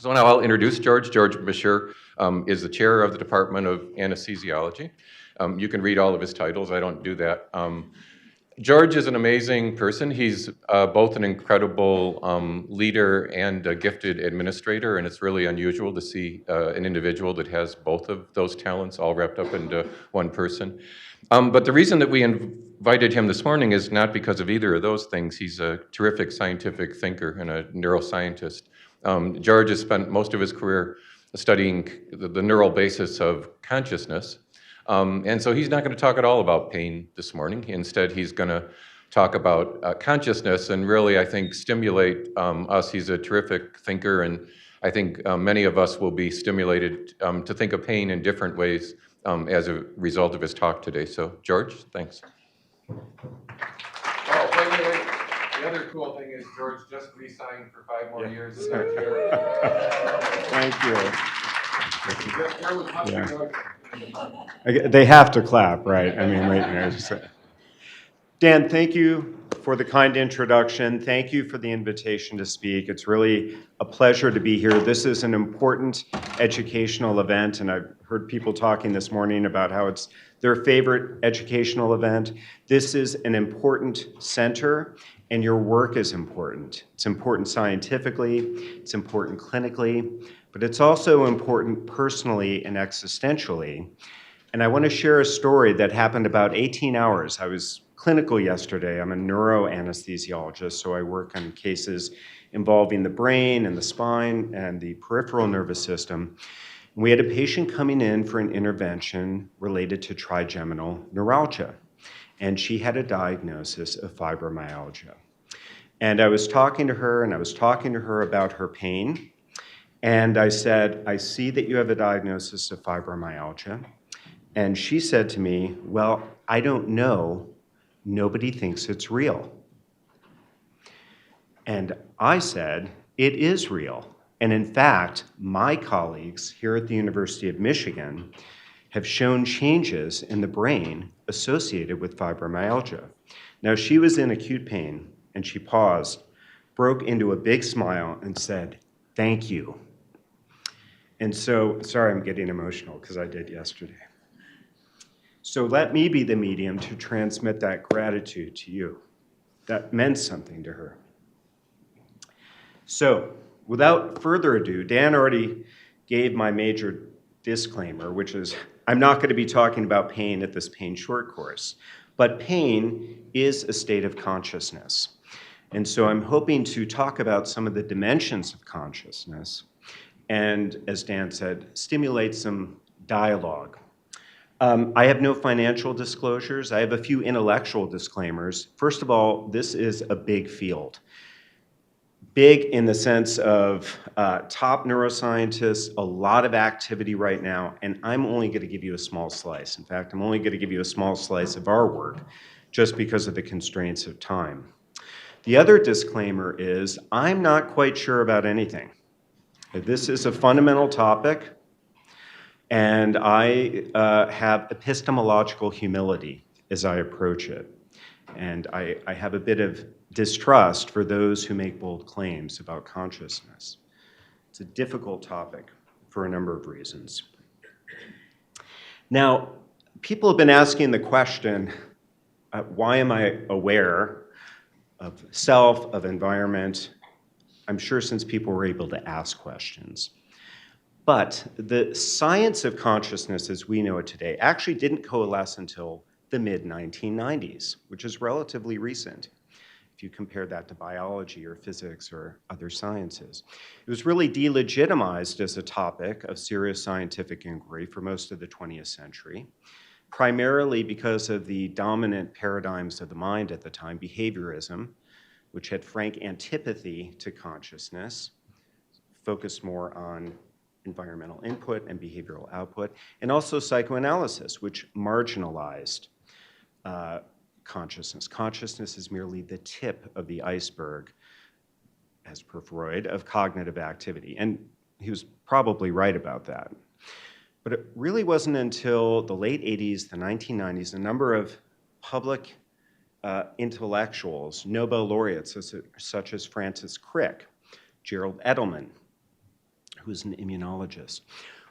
So now I'll introduce George. George Mashour is the chair of the Department of Anesthesiology. You can read all of his titles. I don't do that. George is an amazing person. He's both an incredible leader and a gifted administrator, and it's really unusual to see an individual that has both of those talents all wrapped up into one person. But the reason that we invited him this morning is not because of either of those things. He's a terrific scientific thinker and a neuroscientist. George has spent most of his career studying the neural basis of consciousness. And so he's not going to talk at all about pain this morning. Instead, he's going to talk about consciousness and really, I think, stimulate us. He's a terrific thinker, and I think many of us will be stimulated to think of pain in different ways as a result of his talk today. So, George, thanks. Oh, by the way, the other cool thing is George just re-signed for 5 more years as our chair. Thank you. Yeah. They have to clap, right? I mean, wait a minute. Dan, thank you for the kind introduction. Thank you for the invitation to speak. It's really a pleasure to be here. This is an important educational event, and I've heard people talking this morning about how it's their favorite educational event. This is an important center, and your work is important. It's important scientifically, it's important clinically, but it's also important personally and existentially. And I want to share a story that happened about 18 hours. I was clinical yesterday. I'm a neuroanesthesiologist, so I work on cases involving the brain and the spine and the peripheral nervous system. And we had a patient coming in for an intervention related to trigeminal neuralgia, and she had a diagnosis of fibromyalgia. And I was talking to her, and I was talking to her about her pain, and I said, I see that you have a diagnosis of fibromyalgia. And she said to me, well, I don't know. Nobody thinks it's real. And I said, it is real. And in fact, my colleagues here at the University of Michigan have shown changes in the brain associated with fibromyalgia. Now, she was in acute pain, and she paused, broke into a big smile, and said, thank you. And so, sorry, I'm getting emotional because I did yesterday. So let me be the medium to transmit that gratitude to you. That meant something to her. So without further ado, Dan already gave my major disclaimer, which is I'm not going to be talking about pain at this pain short course, but pain is a state of consciousness. And so I'm hoping to talk about some of the dimensions of consciousness and, as Dan said, stimulate some dialogue. I have no financial disclosures. I have a few intellectual disclaimers. First of all, this is a big field. Big in the sense of top neuroscientists, a lot of activity right now, and I'm only going to give you a small slice. In fact, I'm only going to give you a small slice of our work just because of the constraints of time. The other disclaimer is I'm not quite sure about anything. This is a fundamental topic, and I have epistemological humility as I approach it. And I have a bit of distrust for those who make bold claims about consciousness. It's a difficult topic for a number of reasons. Now, people have been asking the question, why am I aware of self, of environment? I'm sure since people were able to ask questions. But the science of consciousness as we know it today actually didn't coalesce until the mid-1990s, which is relatively recent if you compare that to biology or physics or other sciences. It was really delegitimized as a topic of serious scientific inquiry for most of the 20th century, primarily because of the dominant paradigms of the mind at the time, behaviorism, which had frank antipathy to consciousness, focused more on environmental input and behavioral output, and also psychoanalysis, which marginalized consciousness. Consciousness is merely the tip of the iceberg, as per Freud, of cognitive activity. And he was probably right about that. But it really wasn't until the late 80s, the 1990s, a number of public intellectuals, Nobel laureates such as Francis Crick, Gerald Edelman, who's an immunologist.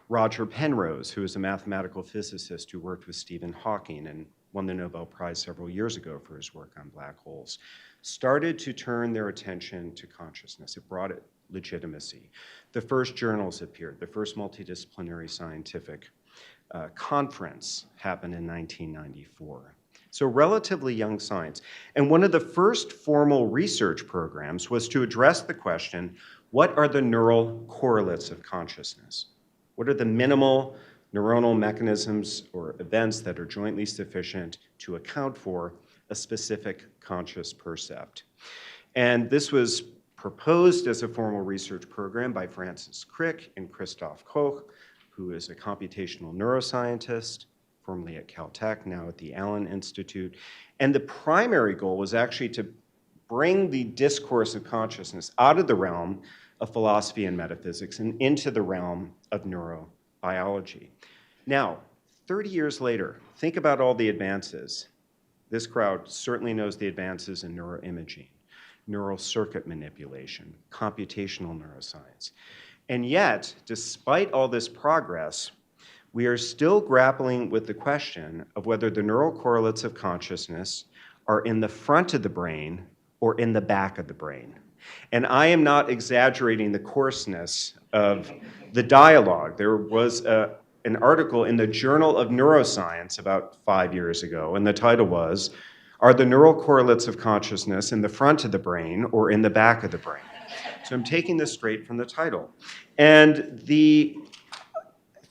Roger Penrose, who is a mathematical physicist who worked with Stephen Hawking and won the Nobel Prize several years ago for his work on black holes, started to turn their attention to consciousness. It brought it legitimacy. The first journals appeared. The first multidisciplinary scientific conference happened in 1994. So relatively young science. And one of the first formal research programs was to address the question, what are the neural correlates of consciousness? What are the minimal neuronal mechanisms or events that are jointly sufficient to account for a specific conscious percept? And this was proposed as a formal research program by Francis Crick and Christoph Koch, who is a computational neuroscientist, formerly at Caltech, now at the Allen Institute. And the primary goal was actually to bring the discourse of consciousness out of the realm of philosophy and metaphysics and into the realm of neurobiology. Now, 30 years later, think about all the advances. This crowd certainly knows the advances in neuroimaging, neural circuit manipulation, computational neuroscience. And yet, despite all this progress, we are still grappling with the question of whether the neural correlates of consciousness are in the front of the brain or in the back of the brain. And I am not exaggerating the coarseness of the dialogue. There was an article in the Journal of Neuroscience about 5 years ago, and the title was, "Are the neural correlates of consciousness in the front of the brain or in the back of the brain?" So I'm taking this straight from the title. And the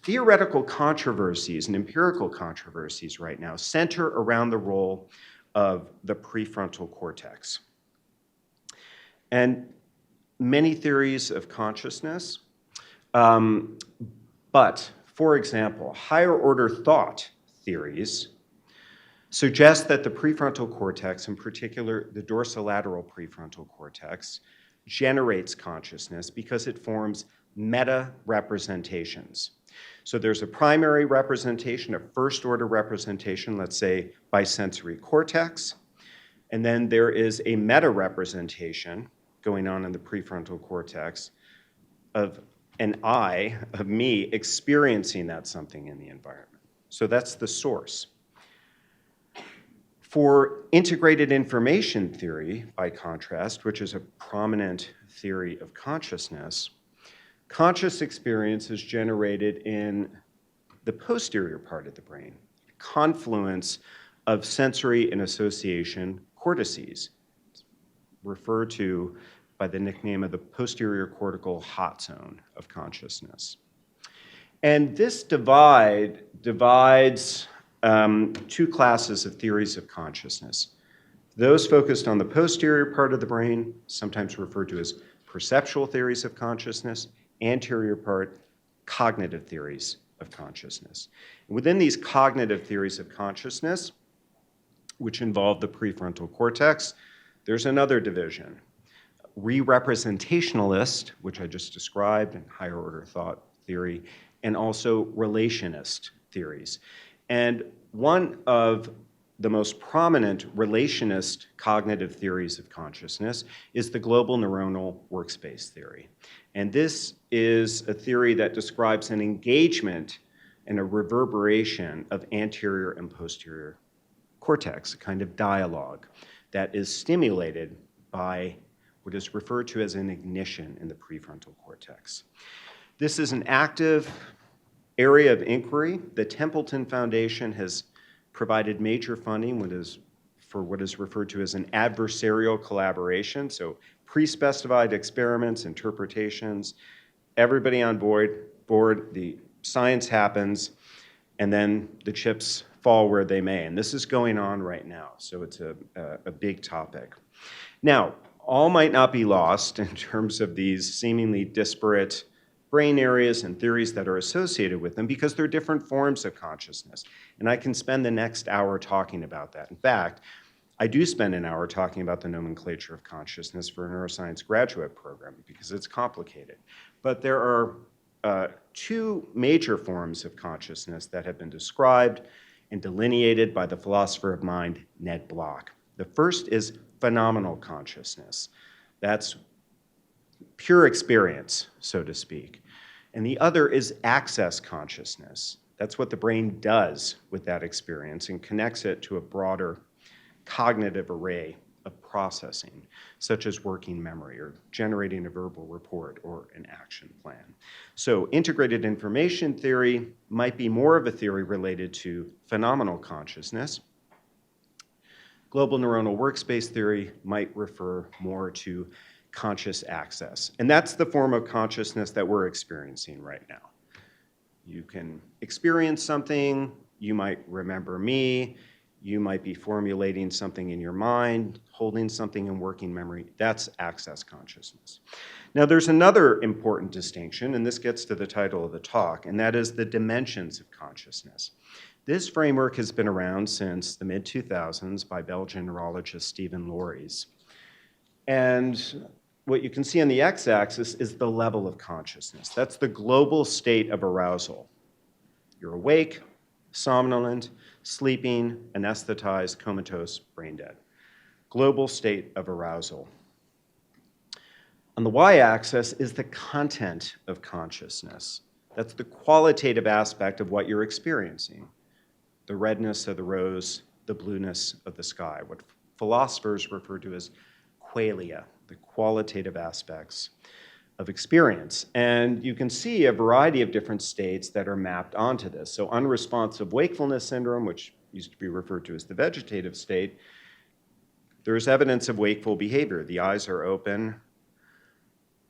theoretical controversies and empirical controversies right now center around the role of the prefrontal cortex. And many theories of consciousness, but for example, higher order thought theories suggest that the prefrontal cortex, in particular the dorsolateral prefrontal cortex, generates consciousness because it forms meta-representations. So there's a primary representation, a first-order representation, let's say bisensory cortex, and then there is a meta-representation going on in the prefrontal cortex of an I, of me, experiencing that something in the environment. So that's the source. For integrated information theory, by contrast, which is a prominent theory of consciousness, conscious experience is generated in the posterior part of the brain, a confluence of sensory and association cortices, referred to by the nickname of the posterior cortical hot zone of consciousness. And this divides two classes of theories of consciousness. Those focused on the posterior part of the brain, sometimes referred to as perceptual theories of consciousness, anterior part, cognitive theories of consciousness. And within these cognitive theories of consciousness, which involve the prefrontal cortex, there's another division. Re-representationalist, which I just described, and higher order thought theory, and also relationist theories. And one of the most prominent relationist cognitive theories of consciousness is the global neuronal workspace theory. And this is a theory that describes an engagement and a reverberation of anterior and posterior cortex, a kind of dialogue that is stimulated by what is referred to as an ignition in the prefrontal cortex. This is an active area of inquiry. The Templeton Foundation has provided major funding for what is referred to as an adversarial collaboration, so pre-specified experiments, interpretations, everybody on board, the science happens, and then the chips fall where they may. And this is going on right now, so it's a big topic. Now, all might not be lost in terms of these seemingly disparate brain areas and theories that are associated with them because they're different forms of consciousness. And I can spend the next hour talking about that. In fact, I do spend an hour talking about the nomenclature of consciousness for a neuroscience graduate program because it's complicated. But there are two major forms of consciousness that have been described and delineated by the philosopher of mind, Ned Block. The first is phenomenal consciousness. That's pure experience, so to speak. And the other is access consciousness. That's what the brain does with that experience and connects it to a broader cognitive array of processing, such as working memory or generating a verbal report or an action plan. So integrated information theory might be more of a theory related to phenomenal consciousness. Global neuronal workspace theory might refer more to conscious access. And that's the form of consciousness that we're experiencing right now. You can experience something, you might remember me, you might be formulating something in your mind, holding something in working memory. That's access consciousness. Now, there's another important distinction, and this gets to the title of the talk, and that is the dimensions of consciousness. This framework has been around since the mid-2000s by Belgian neurologist Stephen Lories. And what you can see on the x-axis is the level of consciousness. That's the global state of arousal. You're awake, somnolent, sleeping, anesthetized, comatose, brain dead. Global state of arousal. On the y-axis is the content of consciousness. That's the qualitative aspect of what you're experiencing. The redness of the rose, the blueness of the sky, what philosophers refer to as qualia, the qualitative aspects of experience. And you can see a variety of different states that are mapped onto this. So unresponsive wakefulness syndrome, which used to be referred to as the vegetative state, there's evidence of wakeful behavior. The eyes are open,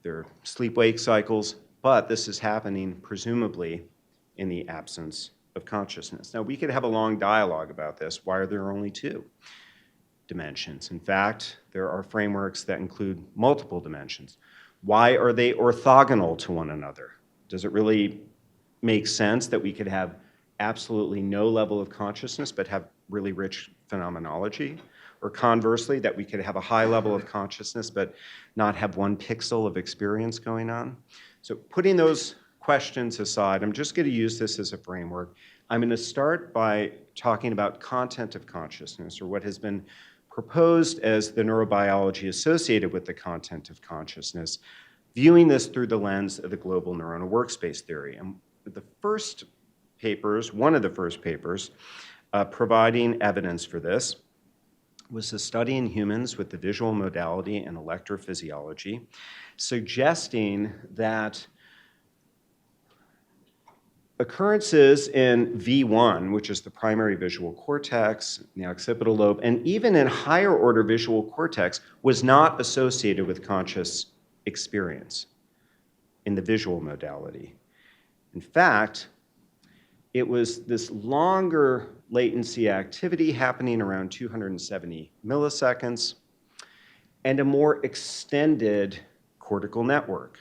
there are sleep-wake cycles, but this is happening presumably in the absence of consciousness. Now, we could have a long dialogue about this. Why are there only two dimensions? In fact, there are frameworks that include multiple dimensions. Why are they orthogonal to one another? Does it really make sense that we could have absolutely no level of consciousness but have really rich phenomenology? Or conversely, that we could have a high level of consciousness but not have one pixel of experience going on? So putting those questions aside, I'm just going to use this as a framework. I'm going to start by talking about content of consciousness, or what has been proposed as the neurobiology associated with the content of consciousness, viewing this through the lens of the global neuronal workspace theory. And the first papers, one of the first papers, providing evidence for this was a study in humans with the visual modality and electrophysiology, suggesting that occurrences in V1, which is the primary visual cortex, the occipital lobe, and even in higher order visual cortex, was not associated with conscious experience in the visual modality. In fact, it was this longer latency activity happening around 270 milliseconds and a more extended cortical network.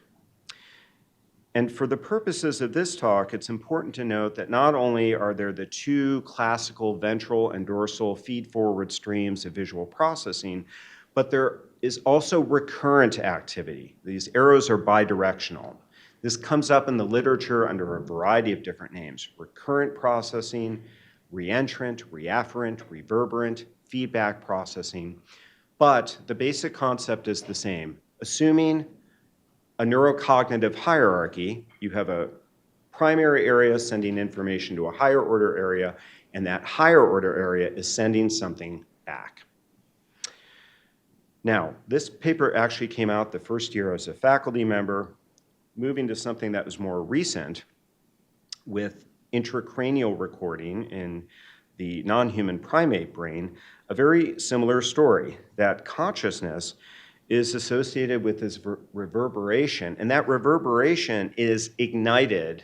And for the purposes of this talk, it's important to note that not only are there the two classical ventral and dorsal feed-forward streams of visual processing, but there is also recurrent activity. These arrows are bidirectional. This comes up in the literature under a variety of different names: recurrent processing, reentrant, reafferent, reverberant, feedback processing. But the basic concept is the same. Assuming a neurocognitive hierarchy, you have a primary area sending information to a higher order area, and that higher order area is sending something back. Now, this paper actually came out the first year as a faculty member, moving to something that was more recent with intracranial recording in the non-human primate brain, a very similar story, that consciousness is associated with this reverberation, and that reverberation is ignited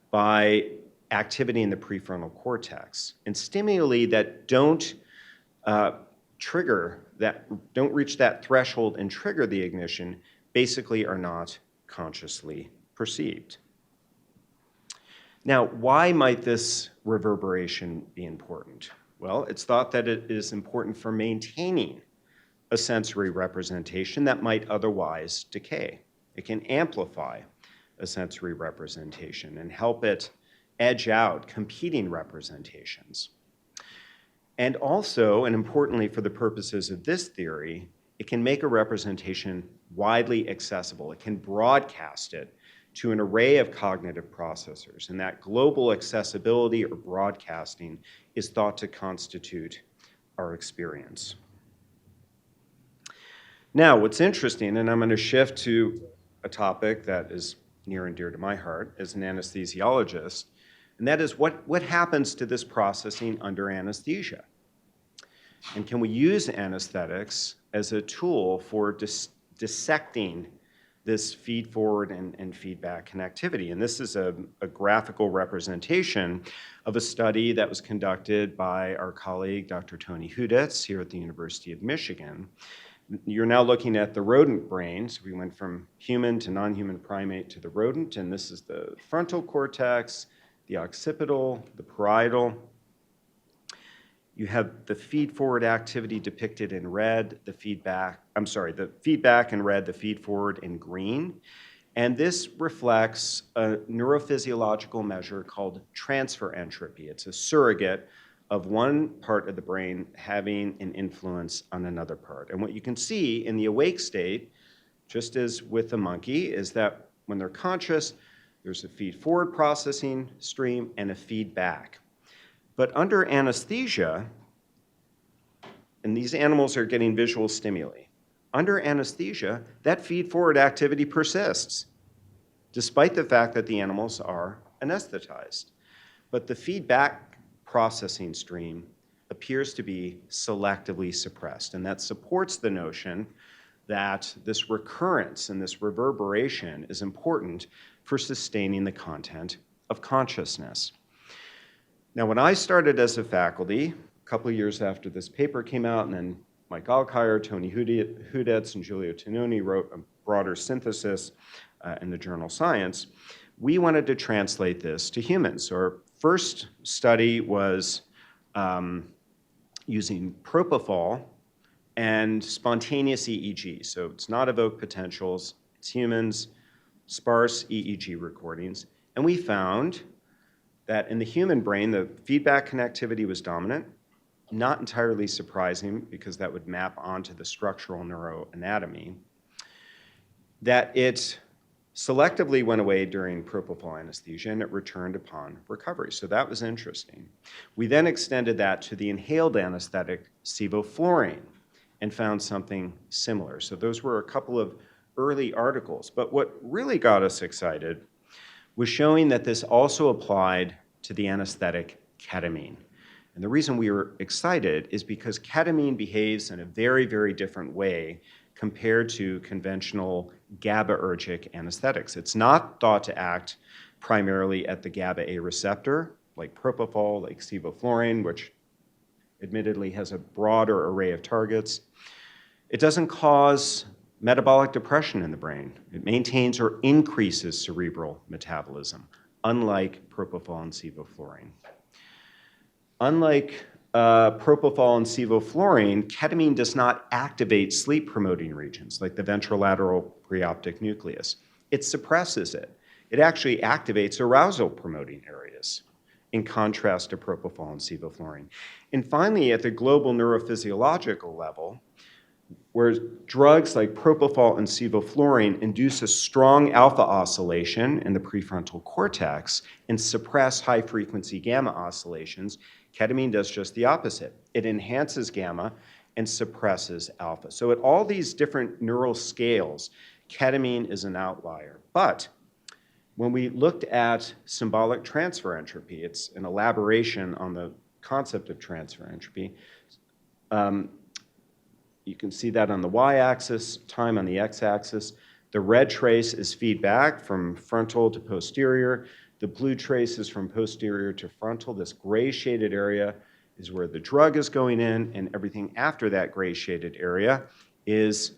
by activity in the prefrontal cortex. And stimuli that don't don't reach that threshold and trigger the ignition basically are not consciously perceived. Now, why might this reverberation be important? Well, it's thought that it is important for maintaining a sensory representation that might otherwise decay. It can amplify a sensory representation and help it edge out competing representations. And also, and importantly for the purposes of this theory, it can make a representation widely accessible. It can broadcast it to an array of cognitive processors, and that global accessibility or broadcasting is thought to constitute our experience. Now, what's interesting, and I'm going to shift to a topic that is near and dear to my heart as an anesthesiologist, and that is what happens to this processing under anesthesia? And can we use anesthetics as a tool for dissecting this feed-forward and feedback connectivity? And this is a graphical representation of a study that was conducted by our colleague, Dr. Tony Hudetz, here at the University of Michigan. You're now looking at the rodent brain. So we went from human to non-human primate to the rodent, and this is the frontal cortex, the occipital, the parietal. You have the feed-forward activity depicted in red, the feedback in red, the feed-forward in green. And this reflects a neurophysiological measure called transfer entropy. It's a surrogate of one part of the brain having an influence on another part. And what you can see in the awake state, just as with the monkey, is that when they're conscious, there's a feed-forward processing stream and a feedback. But under anesthesia, and these animals are getting visual stimuli, under anesthesia, that feed-forward activity persists, despite the fact that the animals are anesthetized. But the feedback processing stream appears to be selectively suppressed, and that supports the notion that this recurrence and this reverberation is important for sustaining the content of consciousness. Now, when I started as a faculty, a couple of years after this paper came out, and then Mike Alkire, Tony Hudetz, and Giulio Tononi wrote a broader synthesis in the journal Science, we wanted to translate this to humans. So our first study was using propofol and spontaneous EEG. So it's not evoked potentials, it's humans, sparse EEG recordings. And we found that in the human brain, the feedback connectivity was dominant, not entirely surprising because that would map onto the structural neuroanatomy, that it selectively went away during propofol anesthesia and it returned upon recovery. So that was interesting. We then extended that to the inhaled anesthetic sevoflurane and found something similar. So those were a couple of early articles. But what really got us excited was showing that this also applied to the anesthetic ketamine. And the reason we were excited is because ketamine behaves in a very, very different way compared to conventional GABAergic anesthetics. It's not thought to act primarily at the GABA-A receptor, like propofol, like sevoflurane, which admittedly has a broader array of targets. It doesn't cause metabolic depression in the brain. It maintains or increases cerebral metabolism, unlike propofol and sevoflurane. Unlike propofol and sevoflurane, ketamine does not activate sleep-promoting regions like the ventrolateral preoptic nucleus. It suppresses it. It actually activates arousal-promoting areas, in contrast to propofol and sevoflurane. And finally, at the global neurophysiological level, where drugs like propofol and sevoflurane induce a strong alpha oscillation in the prefrontal cortex and suppress high-frequency gamma oscillations, ketamine does just the opposite. It enhances gamma and suppresses alpha. So at all these different neural scales, ketamine is an outlier. But when we looked at symbolic transfer entropy, it's an elaboration on the concept of transfer entropy. You can see that on the y-axis, time on the x-axis. The red trace is feedback from frontal to posterior. The blue trace is from posterior to frontal. This gray shaded area is where the drug is going in, and everything after that gray shaded area is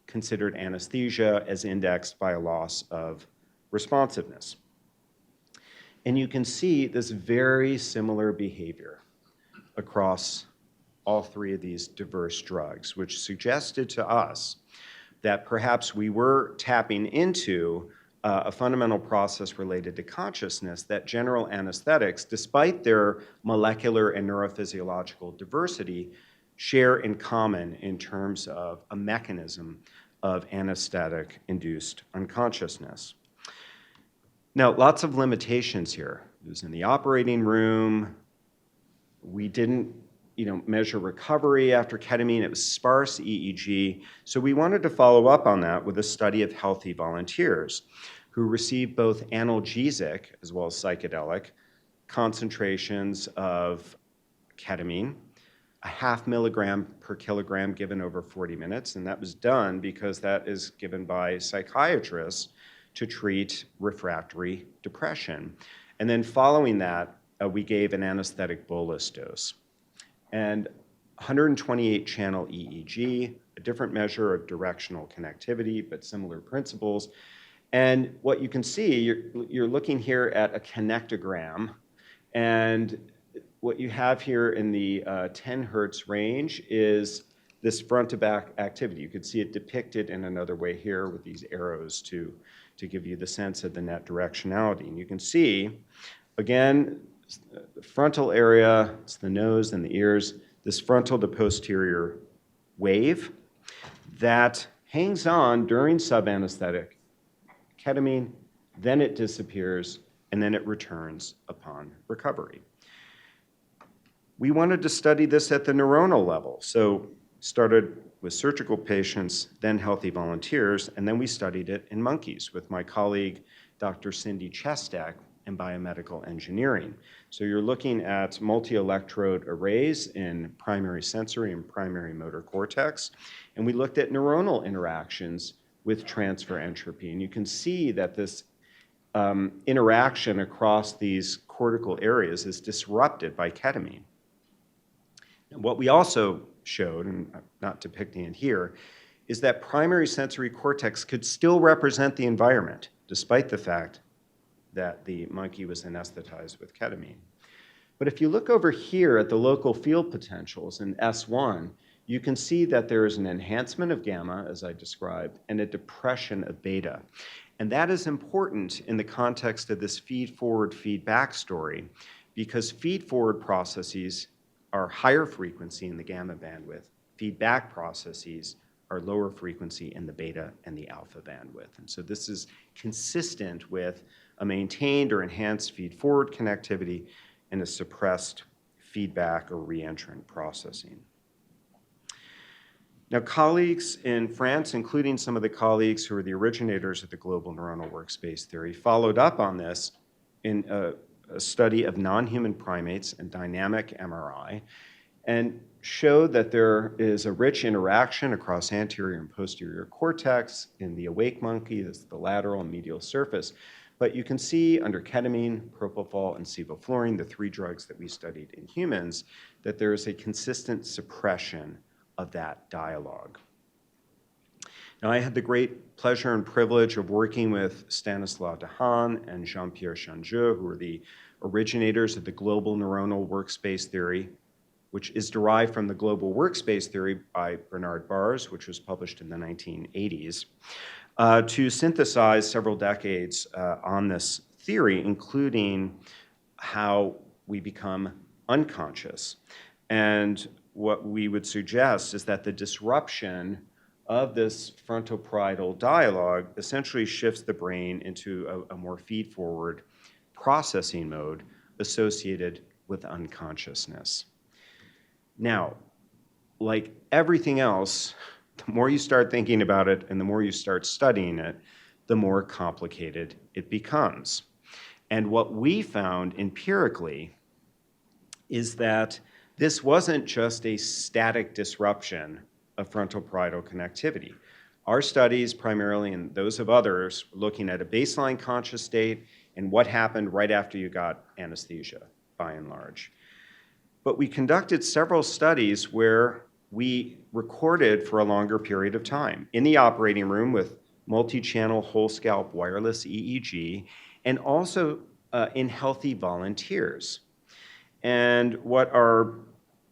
considered anesthesia as indexed by a loss of responsiveness. And you can see this very similar behavior across all three of these diverse drugs, which suggested to us that perhaps we were tapping into a fundamental process related to consciousness that general anesthetics, despite their molecular and neurophysiological diversity, share in common in terms of a mechanism of anesthetic-induced unconsciousness. Now, lots of limitations here. It was in the operating room. We didn't measure recovery after ketamine. It was sparse EEG. So we wanted to follow up on that with a study of healthy volunteers who received both analgesic as well as psychedelic concentrations of ketamine, a 0.5 milligram per kilogram given over 40 minutes. And that was done because that is given by psychiatrists to treat refractory depression. And then following that, we gave an anesthetic bolus dose. And 128 channel EEG, a different measure of directional connectivity, but similar principles. And what you can see, you're looking here at a connectogram. And what you have here in the 10 hertz range is this front to back activity. You could see it depicted in another way here with these arrows to give you the sense of the net directionality. And you can see, again, the frontal area, it's the nose and the ears, this frontal to posterior wave that hangs on during subanesthetic ketamine, then it disappears, and then it returns upon recovery. We wanted to study this at the neuronal level, so started with surgical patients, then healthy volunteers, and then we studied it in monkeys with my colleague, Dr. Cindy Chestek, in biomedical engineering. So you're looking at multi-electrode arrays in primary sensory and primary motor cortex, and we looked at neuronal interactions with transfer entropy. And you can see that this interaction across these cortical areas is disrupted by ketamine. And what we also showed, and I'm not depicting it here, is that primary sensory cortex could still represent the environment, despite the fact that the monkey was anesthetized with ketamine. But if you look over here at the local field potentials in S1, you can see that there is an enhancement of gamma, as I described, and a depression of beta. And that is important in the context of this feed-forward, feedback story, because feed-forward processes are higher frequency in the gamma bandwidth. Feedback processes are lower frequency in the beta and the alpha bandwidth. And so this is consistent with a maintained or enhanced feed-forward connectivity and a suppressed feedback or reentrant processing. Now, colleagues in France, including some of the colleagues who are the originators of the global neuronal workspace theory, followed up on this in a study of non-human primates and dynamic MRI, and showed that there is a rich interaction across anterior and posterior cortex in the awake monkey, that's the lateral and medial surface. But you can see under ketamine, propofol, and sevoflurane, the 3 drugs that we studied in humans, that there is a consistent suppression of that dialogue. Now, I had the great pleasure and privilege of working with Stanislas Dehaene and Jean-Pierre Changeux, who are the originators of the global neuronal workspace theory, which is derived from the global workspace theory by Bernard Bars, which was published in the 1980s, to synthesize several decades on this theory, including how we become unconscious. And what we would suggest is that the disruption of this frontal-parietal dialogue essentially shifts the brain into a more feed-forward processing mode associated with unconsciousness. Now, like everything else, the more you start thinking about it and the more you start studying it, the more complicated it becomes. And what we found empirically is that this wasn't just a static disruption of frontal-parietal connectivity. Our studies, primarily and those of others, were looking at a baseline conscious state and what happened right after you got anesthesia, by and large. But we conducted several studies where we recorded for a longer period of time in the operating room with multi-channel whole scalp wireless EEG, and also in healthy volunteers. And what our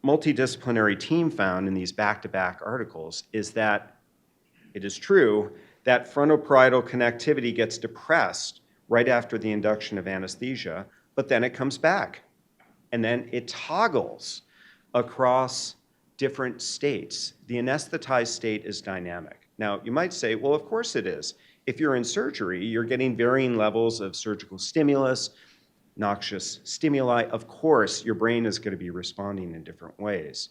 multidisciplinary team found in these back-to-back articles is that it is true that frontal-parietal connectivity gets depressed right after the induction of anesthesia, but then it comes back. And then it toggles across different states. The anesthetized state is dynamic. Now, you might say, well, of course it is. If you're in surgery, you're getting varying levels of surgical stimulus, noxious stimuli. Of course, your brain is going to be responding in different ways.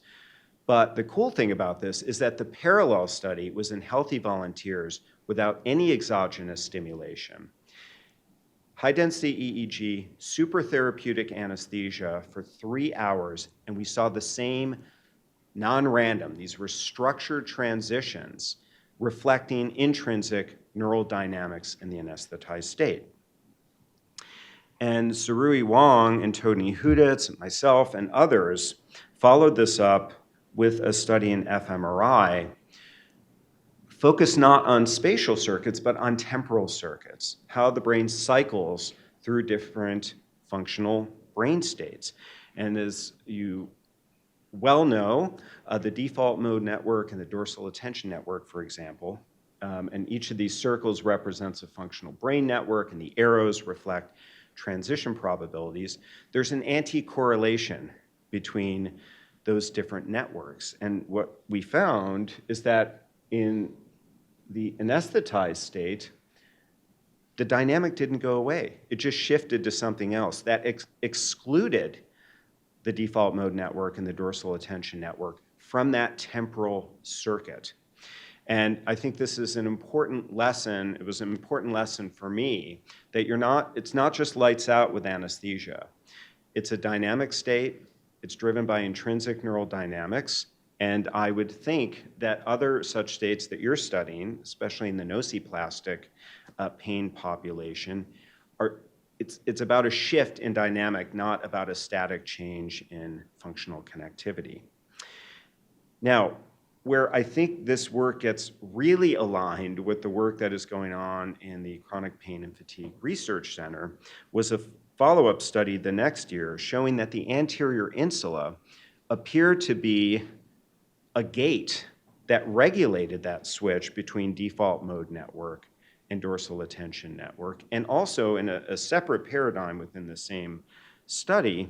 But the cool thing about this is that the parallel study was in healthy volunteers without any exogenous stimulation. High-density EEG, super therapeutic anesthesia for 3 hours, and we saw the same non-random, these were structured transitions reflecting intrinsic neural dynamics in the anesthetized state. And Surui Wang and Tony Huditz and myself and others followed this up with a study in fMRI, focused not on spatial circuits, but on temporal circuits, how the brain cycles through different functional brain states. And as you well know, the default mode network and the dorsal attention network, for example, and each of these circles represents a functional brain network, and the arrows reflect transition probabilities. There's an anti-correlation between those different networks. And what we found is that in the anesthetized state, the dynamic didn't go away. It just shifted to something else that excluded the default mode network and the dorsal attention network from that temporal circuit. And I think this is an important lesson. It was an important lesson for me that it's not just lights out with anesthesia. It's a dynamic state. It's driven by intrinsic neural dynamics. And I would think that other such states that you're studying, especially in the nociplastic pain population, it's about a shift in dynamic, not about a static change in functional connectivity. Now, where I think this work gets really aligned with the work that is going on in the Chronic Pain and Fatigue Research Center was a follow-up study the next year showing that the anterior insula appeared to be a gate that regulated that switch between default mode network and dorsal attention network. And also in a separate paradigm within the same study,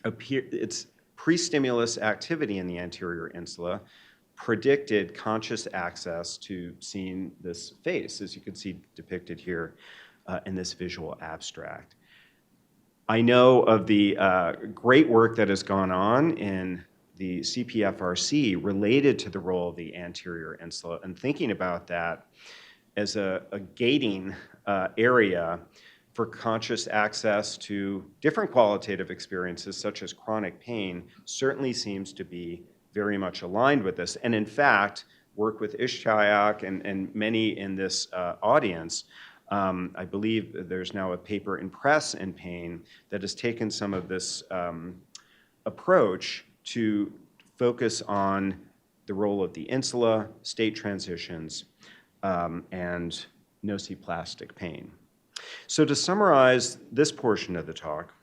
it's pre-stimulus activity in the anterior insula predicted conscious access to seeing this face, as you can see depicted here in this visual abstract. I know of the great work that has gone on in the CPFRC related to the role of the anterior insula and thinking about that as a gating area for conscious access to different qualitative experiences such as chronic pain certainly seems to be very much aligned with this. And in fact, work with Ishtayak and many in this audience, I believe there's now a paper in Press in Pain that has taken some of this approach to focus on the role of the insula, state transitions, and nociplastic pain. So to summarize this portion of the talk,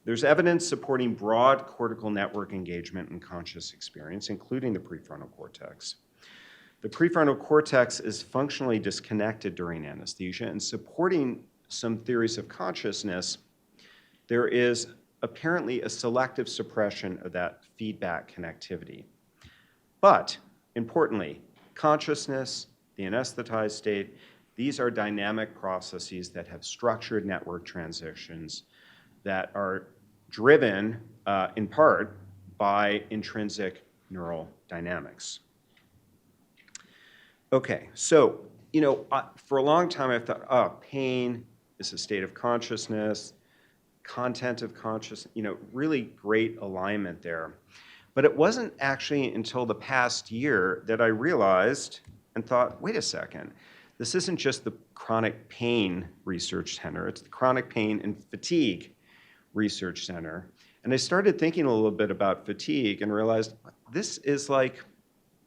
there's evidence supporting broad cortical network engagement and conscious experience, including the prefrontal cortex. The prefrontal cortex is functionally disconnected during anesthesia, and supporting some theories of consciousness, there is apparently a selective suppression of that feedback connectivity. But importantly, consciousness, the anesthetized state, these are dynamic processes that have structured network transitions that are driven in part by intrinsic neural dynamics. Okay, so, for a long time I've thought, pain is a state of consciousness, content of consciousness, really great alignment there. But it wasn't actually until the past year that I realized and thought, wait a second, this isn't just the Chronic Pain Research Center, it's the Chronic Pain and Fatigue Research Center. And I started thinking a little bit about fatigue and realized this is like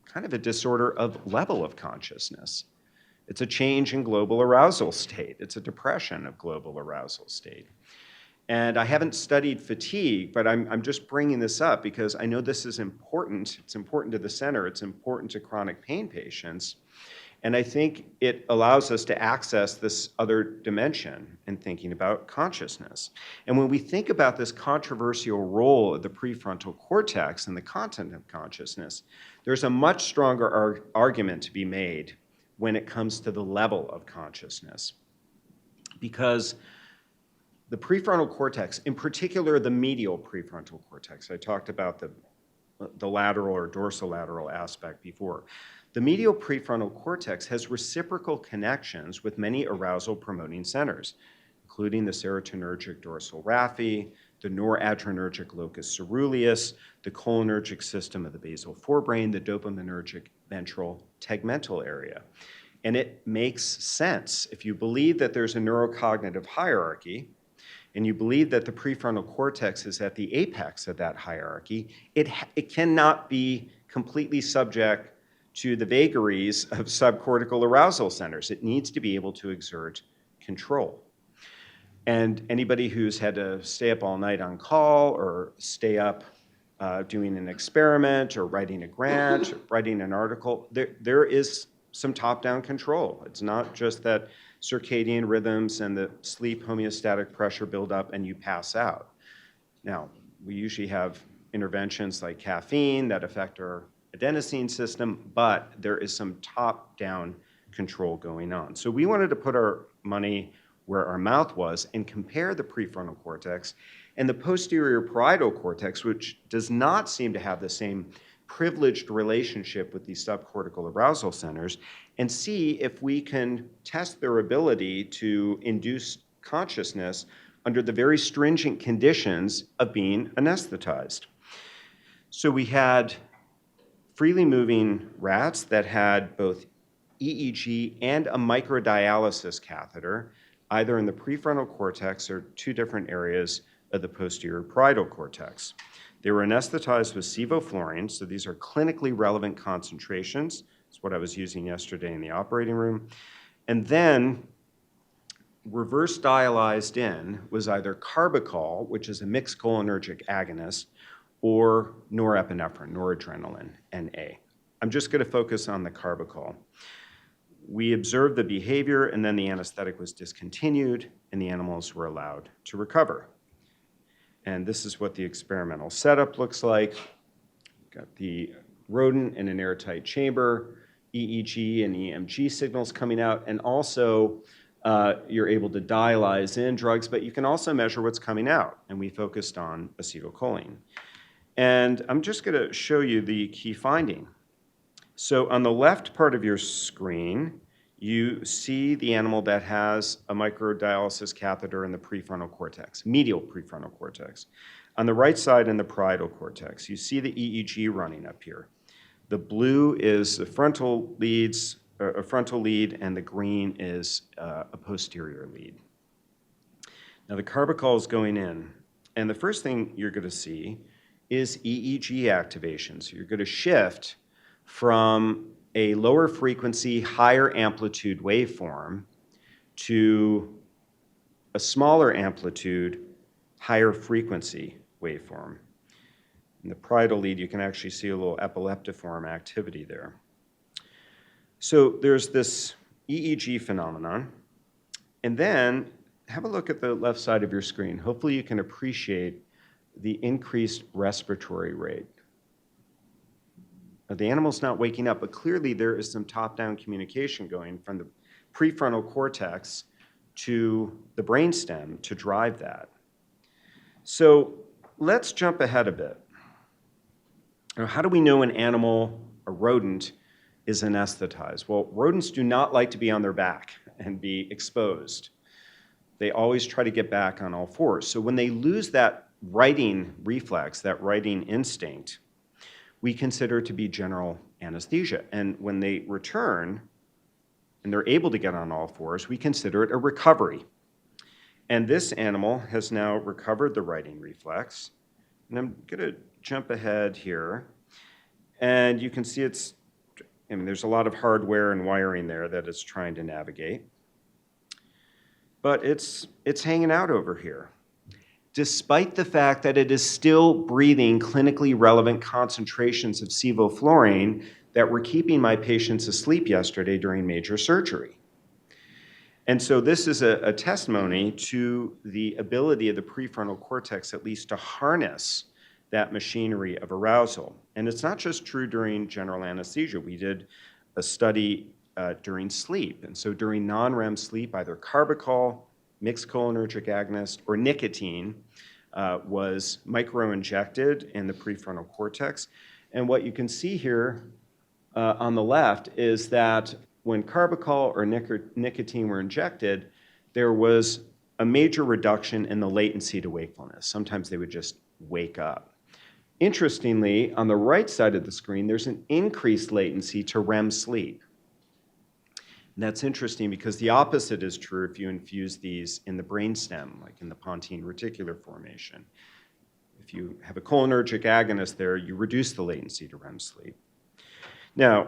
kind of a disorder of level of consciousness. It's a change in global arousal state. It's a depression of global arousal state. And I haven't studied fatigue, but I'm just bringing this up because I know this is important. It's important to the center. It's important to chronic pain patients. And I think it allows us to access this other dimension in thinking about consciousness. And when we think about this controversial role of the prefrontal cortex and the content of consciousness, there's a much stronger argument to be made when it comes to the level of consciousness. Because the prefrontal cortex, in particular the medial prefrontal cortex, I talked about the lateral or dorsolateral aspect before. The medial prefrontal cortex has reciprocal connections with many arousal-promoting centers, including the serotonergic dorsal raphe, the noradrenergic locus ceruleus, the cholinergic system of the basal forebrain, the dopaminergic ventral tegmental area. And it makes sense. If you believe that there's a neurocognitive hierarchy, and you believe that the prefrontal cortex is at the apex of that hierarchy, it cannot be completely subject to the vagaries of subcortical arousal centers. It needs to be able to exert control. And anybody who's had to stay up all night on call or stay up doing an experiment or writing a grant, or writing an article, there is some top-down control. It's not just that circadian rhythms and the sleep homeostatic pressure build up and you pass out. Now, we usually have interventions like caffeine that affect our adenosine system, but there is some top-down control going on. So we wanted to put our money where our mouth was and compare the prefrontal cortex and the posterior parietal cortex, which does not seem to have the same privileged relationship with these subcortical arousal centers, and see if we can test their ability to induce consciousness under the very stringent conditions of being anesthetized. So we had freely moving rats that had both EEG and a microdialysis catheter, either in the prefrontal cortex or two different areas of the posterior parietal cortex. They were anesthetized with sevoflurane, so these are clinically relevant concentrations. It's what I was using yesterday in the operating room. And then reverse dialyzed in was either carbachol, which is a mixed cholinergic agonist, or norepinephrine, noradrenaline, NA. I'm just going to focus on the carbachol. We observed the behavior, and then the anesthetic was discontinued, and the animals were allowed to recover. And this is what the experimental setup looks like. Got the rodent in an airtight chamber, EEG and EMG signals coming out, and also you're able to dialyze in drugs, but you can also measure what's coming out, and we focused on acetylcholine. And I'm just going to show you the key finding. So on the left part of your screen, you see the animal that has a microdialysis catheter in the prefrontal cortex, medial prefrontal cortex. On the right side in the parietal cortex, you see the EEG running up here. The blue is the frontal leads, a frontal lead, and the green is a posterior lead. Now the carbachol is going in, and the first thing you're going to see is EEG activation. So you're going to shift from a lower frequency, higher amplitude waveform to a smaller amplitude, higher frequency waveform. In the parietal lead, you can actually see a little epileptiform activity there. So there's this EEG phenomenon, and then have a look at the left side of your screen. Hopefully you can appreciate the increased respiratory rate. The animal's not waking up, but clearly there is some top-down communication going from the prefrontal cortex to the brainstem to drive that. So let's jump ahead a bit. Now, how do we know an animal, a rodent, is anesthetized? Well, rodents do not like to be on their back and be exposed. They always try to get back on all fours. So when they lose that righting reflex, that righting instinct, we consider to be general anesthesia. And when they return and they're able to get on all fours, we consider it a recovery. And this animal has now recovered the righting reflex. And I'm going to jump ahead here. And you can see there's a lot of hardware and wiring there that it's trying to navigate. But it's hanging out over here, despite the fact that it is still breathing clinically relevant concentrations of sevoflurane that were keeping my patients asleep yesterday during major surgery. And so this is a testimony to the ability of the prefrontal cortex at least to harness that machinery of arousal. And it's not just true during general anesthesia. We did a study during sleep. And so during non-REM sleep, either carbachol, mixed cholinergic agonist, or nicotine was micro-injected in the prefrontal cortex. And what you can see here on the left is that when carbachol or nicotine were injected, there was a major reduction in the latency to wakefulness. Sometimes they would just wake up. Interestingly, on the right side of the screen, there's an increased latency to REM sleep. And that's interesting because the opposite is true if you infuse these in the brainstem, like in the pontine reticular formation. If you have a cholinergic agonist there, you reduce the latency to REM sleep. Now,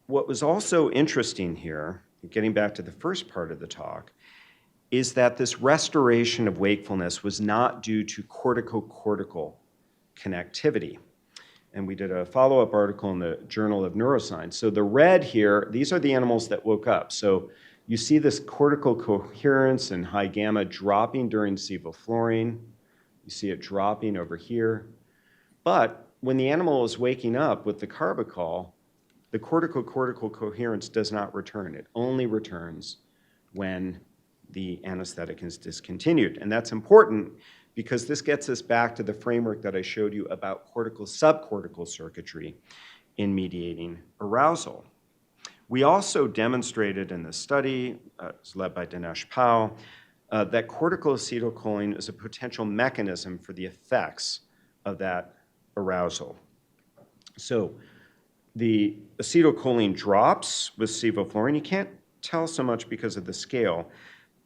what was also interesting here, getting back to the first part of the talk, is that this restoration of wakefulness was not due to corticocortical connectivity. And we did a follow-up article in the Journal of Neuroscience. So the red here, these are the animals that woke up. So you see this cortical coherence and high gamma dropping during sevoflurane. You see it dropping over here. But when the animal is waking up with the carbachol, the corticocortical coherence does not return. It only returns when the anesthetic is discontinued. And that's important because this gets us back to the framework that I showed you about cortical subcortical circuitry in mediating arousal. We also demonstrated in this study, it's led by Dinesh Pal, that cortical acetylcholine is a potential mechanism for the effects of that arousal. So the acetylcholine drops with sevoflurane. You can't tell so much because of the scale.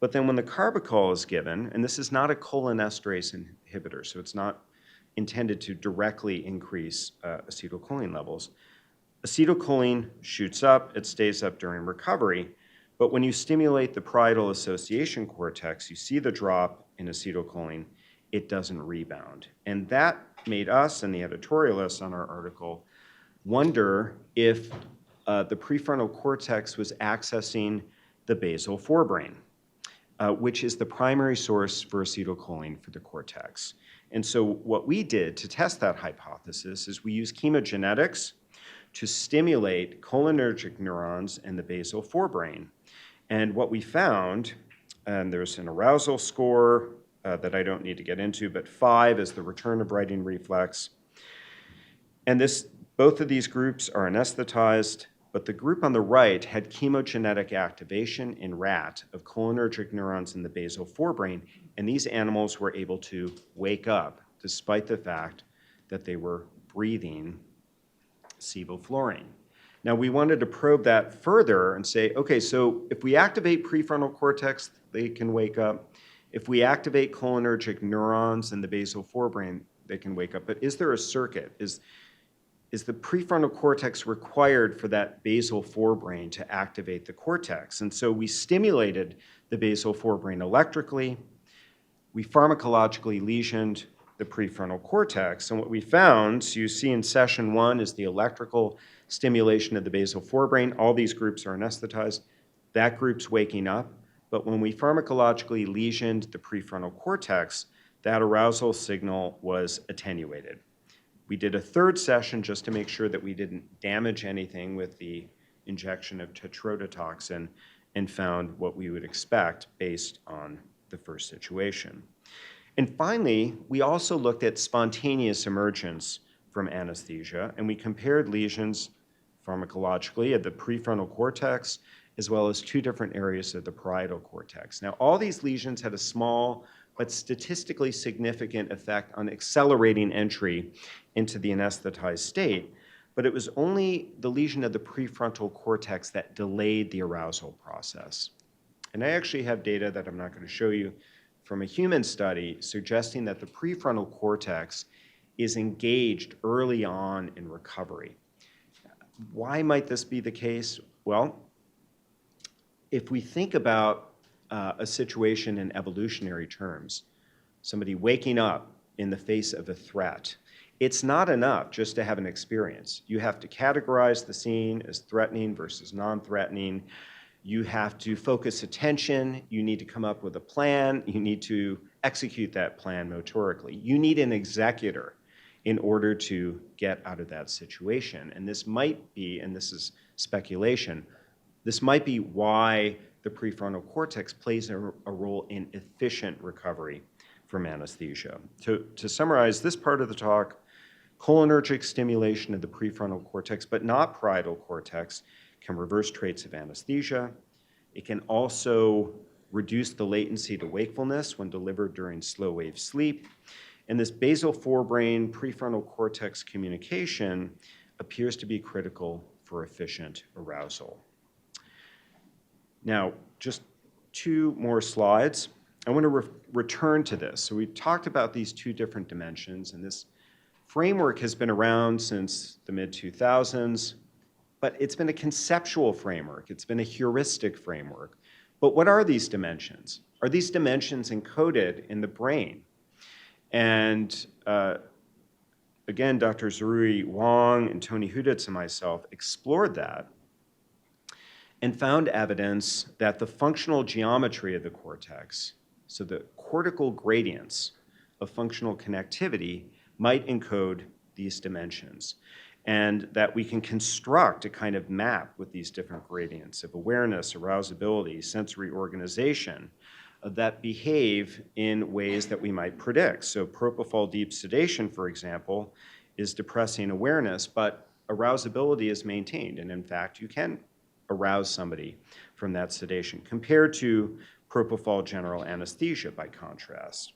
But then when the carbachol is given, and this is not a cholinesterase inhibitor, so it's not intended to directly increase acetylcholine levels, acetylcholine shoots up, it stays up during recovery, but when you stimulate the parietal association cortex, you see the drop in acetylcholine, it doesn't rebound. And that made us and the editorialists on our article wonder if the prefrontal cortex was accessing the basal forebrain, which is the primary source for acetylcholine for the cortex. And so what we did to test that hypothesis is we used chemogenetics to stimulate cholinergic neurons in the basal forebrain. And what we found, and there's an arousal score that I don't need to get into, but 5 is the return of writing reflex. And both of these groups are anesthetized, but the group on the right had chemogenetic activation in rat of cholinergic neurons in the basal forebrain, and these animals were able to wake up despite the fact that they were breathing sevoflurane. Now, we wanted to probe that further and say, okay, so if we activate prefrontal cortex, they can wake up. If we activate cholinergic neurons in the basal forebrain, they can wake up. But is there a circuit? Is the prefrontal cortex required for that basal forebrain to activate the cortex? And so we stimulated the basal forebrain electrically. We pharmacologically lesioned the prefrontal cortex. And what we found, so you see in session 1 is the electrical stimulation of the basal forebrain. All these groups are anesthetized. That group's waking up. But when we pharmacologically lesioned the prefrontal cortex, that arousal signal was attenuated. We did a third session just to make sure that we didn't damage anything with the injection of tetrodotoxin and found what we would expect based on the first situation. And finally, we also looked at spontaneous emergence from anesthesia, and we compared lesions pharmacologically of the prefrontal cortex as well as 2 different areas of the parietal cortex. Now, all these lesions had a small but statistically significant effect on accelerating entry into the anesthetized state, but it was only the lesion of the prefrontal cortex that delayed the arousal process. And I actually have data that I'm not going to show you from a human study suggesting that the prefrontal cortex is engaged early on in recovery. Why might this be the case? Well, if we think about a situation in evolutionary terms, somebody waking up in the face of a threat, it's not enough just to have an experience. You have to categorize the scene as threatening versus non-threatening. You have to focus attention. You need to come up with a plan. You need to execute that plan motorically. You need an executor in order to get out of that situation. And this might be, and this is speculation, This might be why the prefrontal cortex plays a role in efficient recovery from anesthesia. To summarize this part of the talk, cholinergic stimulation of the prefrontal cortex, but not parietal cortex, can reverse traits of anesthesia. It can also reduce the latency to wakefulness when delivered during slow wave sleep. And this basal forebrain prefrontal cortex communication appears to be critical for efficient arousal. Now, just 2 more slides. I want to return to this. So we talked about these 2 different dimensions, and this framework has been around since the mid-2000s, but it's been a conceptual framework. It's been a heuristic framework. But what are these dimensions? Are these dimensions encoded in the brain? And again, Dr. Zerui Wang and Tony Huditz and myself explored that and found evidence that the functional geometry of the cortex, so the cortical gradients of functional connectivity, might encode these dimensions, and that we can construct a kind of map with these different gradients of awareness, arousability, sensory organization that behave in ways that we might predict. So propofol deep sedation, for example, is depressing awareness, but arousability is maintained, and in fact, you can arouse somebody from that sedation, compared to propofol general anesthesia, by contrast.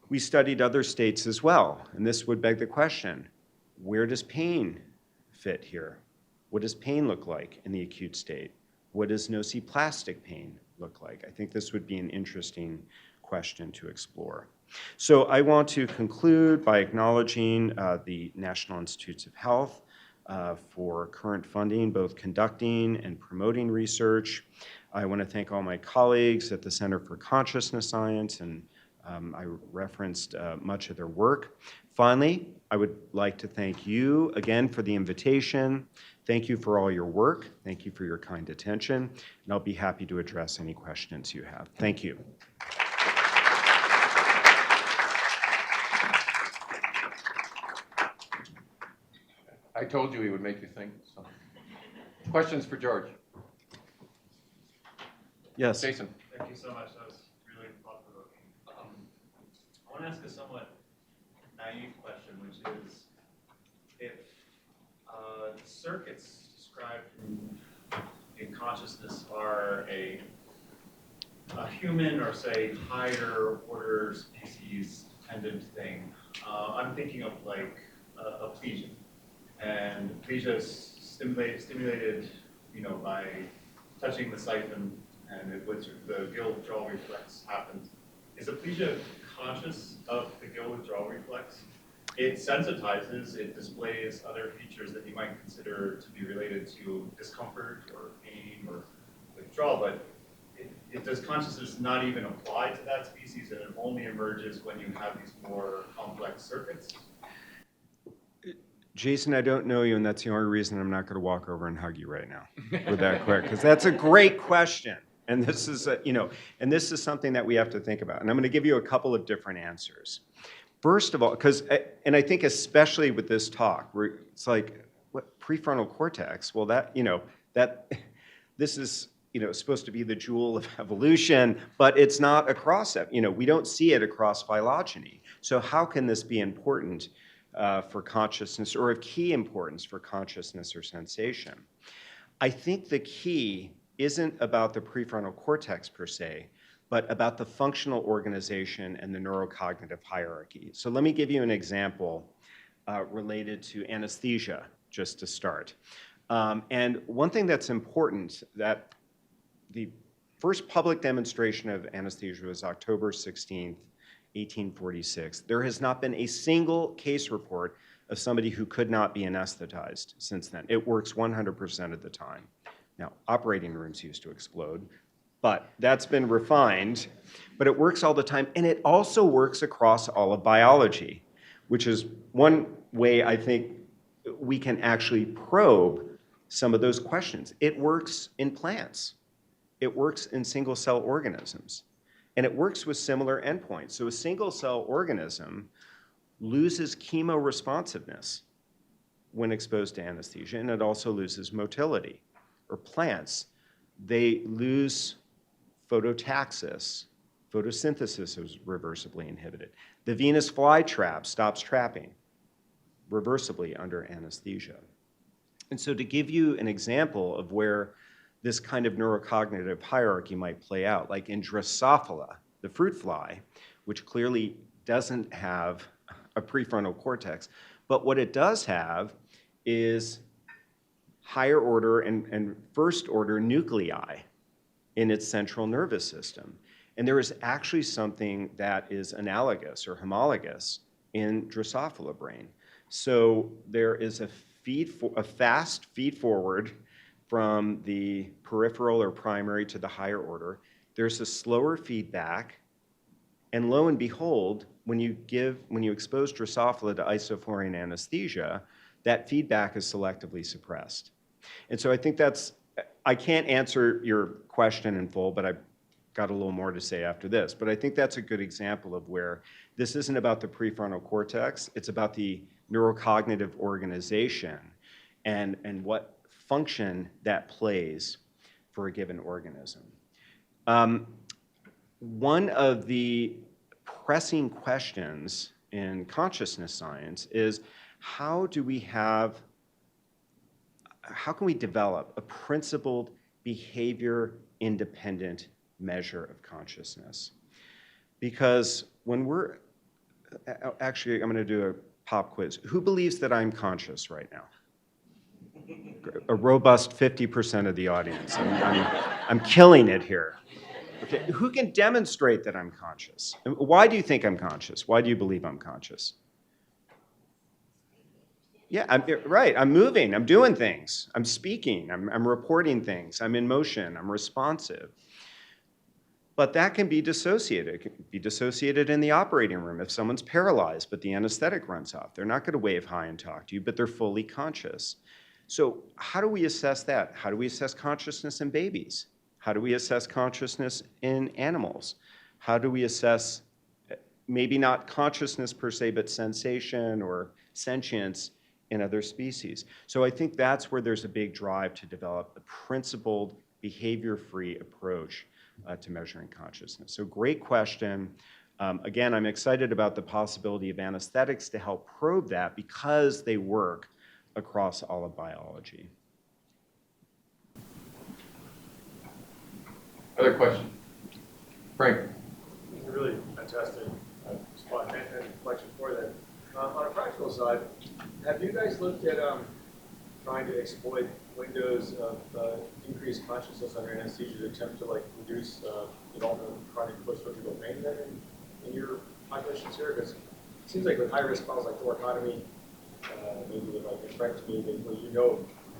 We studied other states as well, and this would beg the question, where does pain fit here? What does pain look like in the acute state? What does nociplastic pain look like? I think this would be an interesting question to explore. So I want to conclude by acknowledging the National Institutes of Health for current funding, both conducting and promoting research. I want to thank all my colleagues at the Center for Consciousness Science, and I referenced much of their work. Finally, I would like to thank you again for the invitation. Thank you for all your work. Thank you for your kind attention, and I'll be happy to address any questions you have. Thank you. I told you he would make you think. So. Questions for George? Yes. Jason. Thank you so much. That was really thought-provoking. I want to ask a somewhat naive question, which is if circuits described in consciousness are a human or, say, higher order species dependent thing, I'm thinking of like aplesia. And aplesia is stimulated, by touching the siphon, and the gill withdrawal reflex happens. Is aplesia conscious of the gill withdrawal reflex? It sensitizes, it displays other features that you might consider to be related to discomfort or pain or withdrawal, but does consciousness not even apply to that species, and it only emerges when you have these more complex circuits? Jason, I don't know you, and that's the only reason I'm not going to walk over and hug you right now with that quick, because that's a great question. And this is, and this is something that we have to think about. And I'm going to give you a couple of different answers. First of all, and I think especially with this talk, where it's like, what, prefrontal cortex? Well, this is, supposed to be the jewel of evolution, but it's not across it. We don't see it across phylogeny. So how can this be important for consciousness, or of key importance for consciousness or sensation? I think the key isn't about the prefrontal cortex per se, but about the functional organization and the neurocognitive hierarchy. So let me give you an example related to anesthesia, just to start. And one thing that's important, that the first public demonstration of anesthesia was October 16th, 1846. There has not been a single case report of somebody who could not be anesthetized since then. It works 100% of the time. Now, operating rooms used to explode, but that's been refined. But it works all the time, and it also works across all of biology, which is one way I think we can actually probe some of those questions. It works in plants. It works in single-cell organisms. And it works with similar endpoints. So a single-cell organism loses chemoresponsiveness when exposed to anesthesia, and it also loses motility or plants, they lose phototaxis. Photosynthesis is reversibly inhibited. The Venus flytrap stops trapping reversibly under anesthesia. And so to give you an example of where this kind of neurocognitive hierarchy might play out, like in Drosophila, the fruit fly, which clearly doesn't have a prefrontal cortex, but what it does have is higher order and first order nuclei in its central nervous system. And there is actually something that is analogous or homologous in Drosophila brain. So there is a fast feed forward from the peripheral or primary to the higher order. There's a slower feedback, and lo and behold, when you expose Drosophila to isoflurane anesthesia, that feedback is selectively suppressed. And so I think I can't answer your question in full, but I've got a little more to say after this. But I think that's a good example of where this isn't about the prefrontal cortex, it's about the neurocognitive organization and what function that plays for a given organism. One of the pressing questions in consciousness science is how can we develop a principled behavior-independent measure of consciousness? Because when actually, I'm going to do a pop quiz. Who believes that I'm conscious right now? A robust 50% of the audience. I'm killing it here. Okay, who can demonstrate that I'm conscious? Why do you think I'm conscious? Why do you believe I'm conscious? Yeah, right. I'm moving. I'm doing things. I'm speaking. I'm reporting things. I'm in motion. I'm responsive. But that can be dissociated. It can be dissociated in the operating room if someone's paralyzed, but the anesthetic runs off. They're not going to wave hi and talk to you, but they're fully conscious. So how do we assess that? How do we assess consciousness in babies? How do we assess consciousness in animals? How do we assess maybe not consciousness per se, but sensation or sentience in other species? So I think that's where there's a big drive to develop a principled, behavior-free approach to measuring consciousness. So great question. Again, I'm excited about the possibility of anesthetics to help probe that because they work across all of biology. Other question? Frank? It's a really fantastic spot and question for that. On a practical side, have you guys looked at trying to exploit windows of increased consciousness under anesthesia to attempt to reduce development of chronic post-surgical pain then in your populations here? Because it seems like with high-risk problems like thoracotomy, maybe with nephrectomy, where a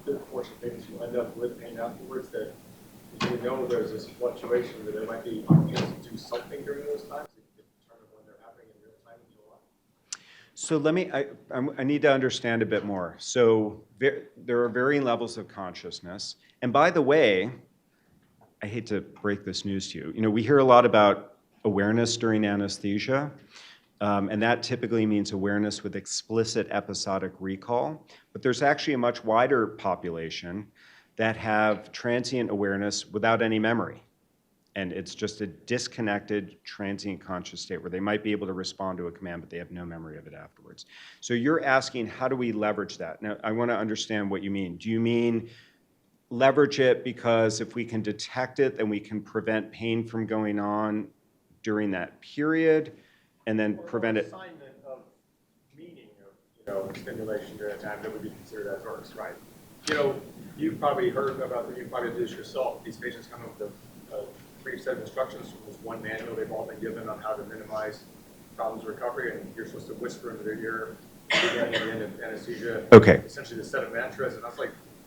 good portion of patients who end up with pain afterwards, that you know there's this fluctuation that there might be opportunities to do something during those times to determine when they're happening in real time in your life. So I need to understand a bit more. So there are varying levels of consciousness. And by the way, I hate to break this news to you. We hear a lot about awareness during anesthesia. And that typically means awareness with explicit episodic recall. But there's actually a much wider population that have transient awareness without any memory. And it's just a disconnected transient conscious state where they might be able to respond to a command, but they have no memory of it afterwards. So you're asking, how do we leverage that? Now, I want to understand what you mean. Do you mean leverage it because if we can detect it, then we can prevent pain from going on during that period, and then prevent it? Assignment of meaning of stimulation during a time that would be considered adverse, right? You've probably heard about that. You probably do this yourself. These patients come up with a brief set of instructions from this one manual they've all been given on how to minimize problems with recovery, and you're supposed to whisper into their ear beginning and end of anesthesia. Okay. Essentially, the set of mantras, and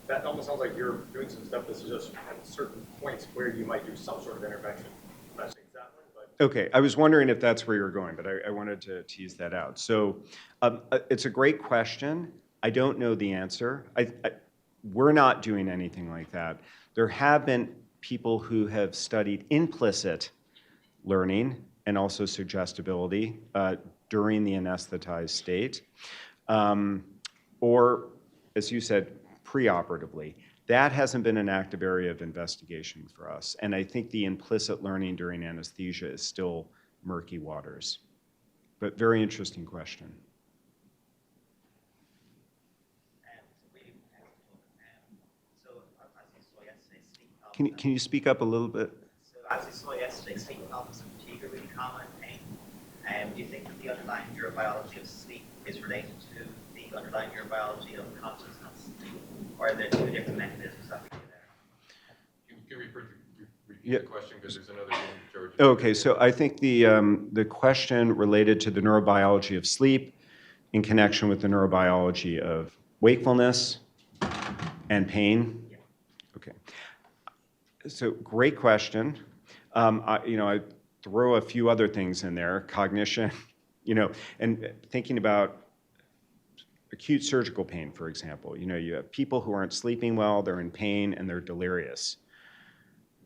that almost sounds like you're doing some stuff that's just at certain points where you might do some sort of intervention. I'm not saying exactly, but Okay, I was wondering if that's where you're going, but I wanted to tease that out. So it's a great question. I don't know the answer. We're not doing anything like that. There have been people who have studied implicit learning and also suggestibility during the anesthetized state, or, as you said, preoperatively. That hasn't been an active area of investigation for us. And I think the implicit learning during anesthesia is still murky waters. But very interesting question. Can you speak up a little bit? So as you saw yesterday, sleep problems and fatigue are really common in pain. Do you think that the underlying neurobiology of sleep is related to the underlying neurobiology of consciousness? Or are there two different mechanisms that we do there? Can you repeat the question, because there's another one, George. Okay, so I think the question related to the neurobiology of sleep in connection with the neurobiology of wakefulness and pain. Yeah. Okay. So great question. I throw a few other things in there, cognition, and thinking about acute surgical pain, for example. You have people who aren't sleeping well, they're in pain, and they're delirious.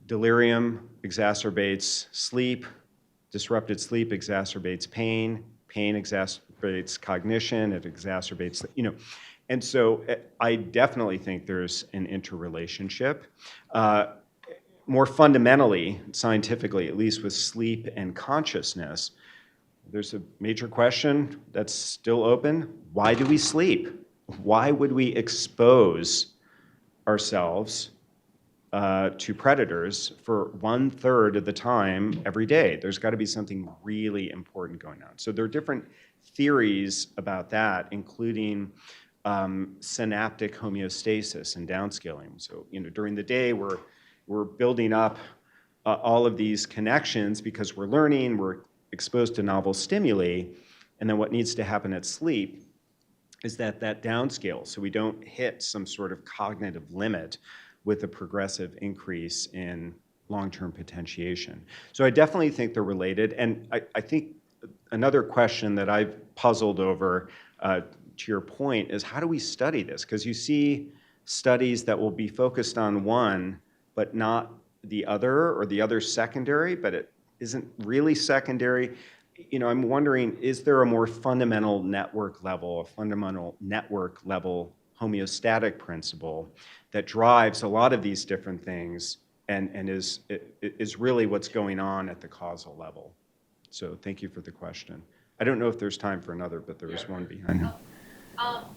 Delirium exacerbates sleep, disrupted sleep exacerbates pain, pain exacerbates cognition, it exacerbates, And so I definitely think there's an interrelationship. More fundamentally, scientifically, at least with sleep and consciousness, there's a major question that's still open. Why do we sleep? Why would we expose ourselves to predators for 1/3 of the time every day? There's got to be something really important going on. So there are different theories about that, including synaptic homeostasis and downscaling. So during the day, we're building up all of these connections because we're learning, we're exposed to novel stimuli, and then what needs to happen at sleep is that downscale, so we don't hit some sort of cognitive limit with a progressive increase in long-term potentiation. So I definitely think they're related, and I think another question that I've puzzled over, to your point, is how do we study this? Because you see studies that will be focused on one, but not the other, or the other secondary, but it isn't really secondary. I'm wondering, is there a more fundamental network level homeostatic principle that drives a lot of these different things and is really what's going on at the causal level? So thank you for the question. I don't know if there's time for another, but there is one behind.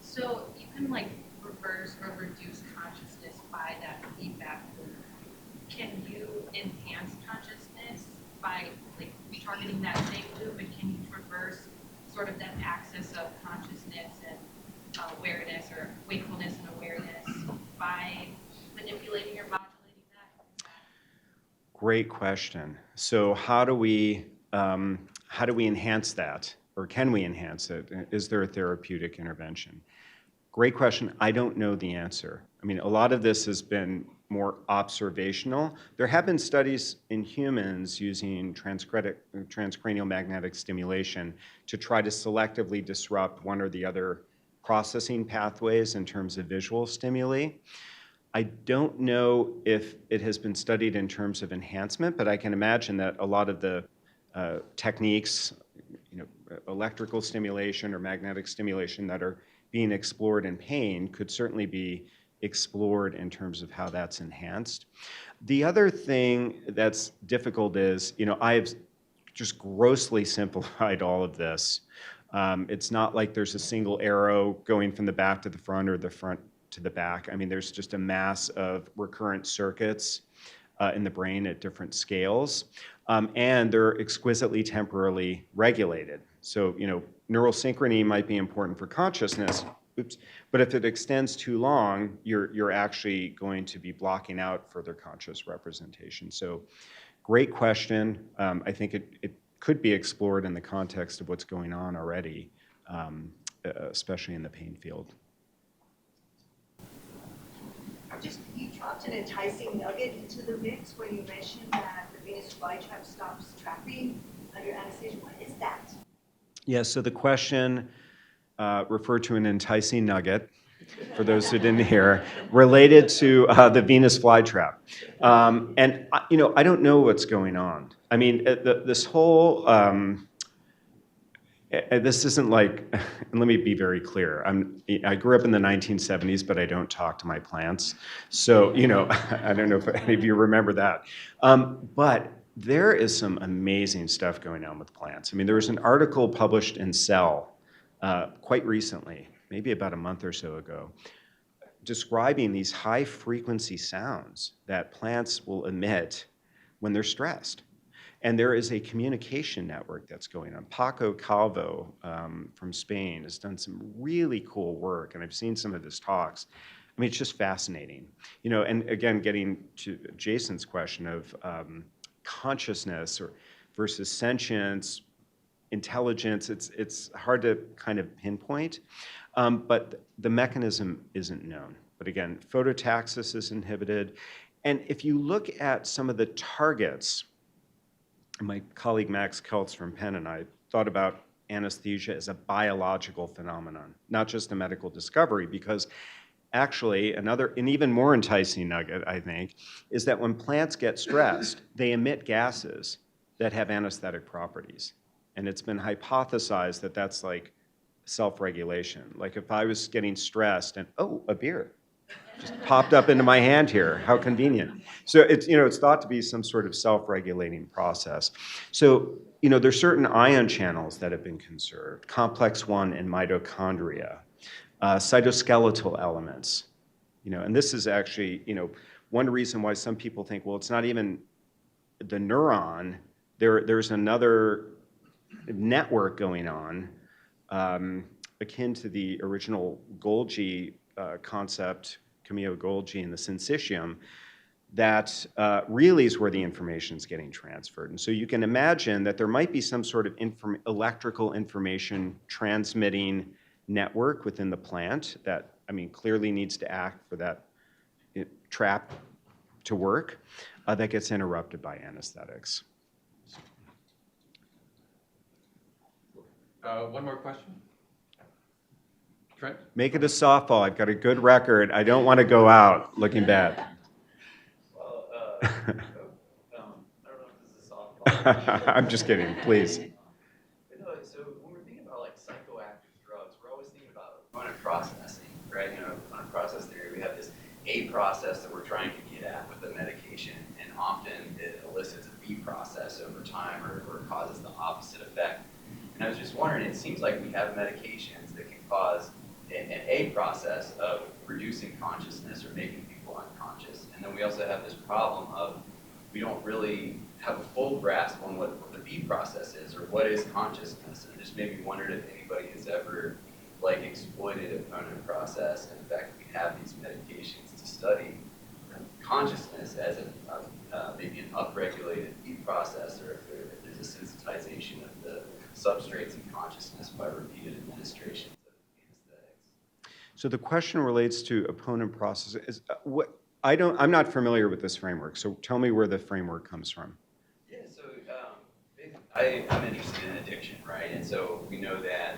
So you can reverse or reduce consciousness by that feedback loop. Can you enhance consciousness by targeting that same loop, and can you traverse sort of that axis of consciousness and awareness, or wakefulness and awareness, by manipulating or modulating that? Great question. So how do we enhance that, or can we enhance it? Is there a therapeutic intervention? Great question. I don't know the answer. A lot of this has been more observational. There have been studies in humans using transcranial magnetic stimulation to try to selectively disrupt one or the other processing pathways in terms of visual stimuli. I don't know if it has been studied in terms of enhancement, but I can imagine that a lot of the techniques, electrical stimulation or magnetic stimulation that are being explored in pain could certainly be explored in terms of how that's enhanced. The other thing that's difficult is, I've just grossly simplified all of this. It's not like there's a single arrow going from the back to the front or the front to the back. There's just a mass of recurrent circuits in the brain at different scales, and they're exquisitely temporally regulated. So, neural synchrony might be important for consciousness, but if it extends too long, you're actually going to be blocking out further conscious representation. So, great question. I think it could be explored in the context of what's going on already, especially in the pain field. You dropped an enticing nugget into the mix when you mentioned that the venous flytrap stops trapping under anesthesia. What is that? Yeah, so the question referred to an enticing nugget, for those who didn't hear, related to the venous flytrap. And I don't know what's going on. This whole This isn't like, and let me be very clear. I grew up in the 1970s, but I don't talk to my plants. So, I don't know if any of you remember that. But there is some amazing stuff going on with plants. I mean, there was an article published in Cell quite recently, maybe about a month or so ago, describing these high frequency sounds that plants will emit when they're stressed. And there is a communication network that's going on. Paco Calvo from Spain has done some really cool work, and I've seen some of his talks. I mean, it's just fascinating. And again, getting to Jason's question of consciousness versus sentience, intelligence, it's hard to kind of pinpoint, but the mechanism isn't known. But again, phototaxis is inhibited. And if you look at some of the targets, my colleague Max Keltz from Penn and I thought about anesthesia as a biological phenomenon, not just a medical discovery, because actually an even more enticing nugget, I think, is that when plants get stressed, they emit gases that have anesthetic properties. And it's been hypothesized that that's like self-regulation. Like if I was getting stressed and, oh, a beer just popped up into my hand here. How convenient. So it's thought to be some sort of self-regulating process. So, there's certain ion channels that have been conserved, complex 1 in mitochondria, cytoskeletal elements, and this is actually, one reason why some people think, well, it's not even the neuron, there's another network going on, akin to the original Golgi concept, Camille Golgi and the syncytium, that really is where the information is getting transferred. And so you can imagine that there might be some sort of electrical information transmitting network within the plant that, clearly needs to act for that trap to work, that gets interrupted by anesthetics. One more question? Trent? Make it a softball. I've got a good record. I don't want to go out looking bad. Well, I don't know if this is a softball. I'm just kidding, please. But no, so when we're thinking about like psychoactive drugs, we're always thinking about component processing, right? Component process theory, we have this A process that we're trying to get at with the medication, and often it elicits a B process over time or causes the opposite effect. And I was just wondering, it seems like we have medications that can cause an A process of reducing consciousness or making people unconscious. And then we also have this problem of we don't really have a full grasp on what the B process is or what is consciousness. And just maybe wondered if anybody has ever exploited a component process and the fact that we have these medications to study consciousness as maybe an upregulated B process, or if there's a sensitization of the substrates in consciousness by repeated administrations of anesthetics. So the question relates to opponent processes. I'm not familiar with this framework, so tell me where the framework comes from. Yeah, so I'm interested in addiction, right? And so we know that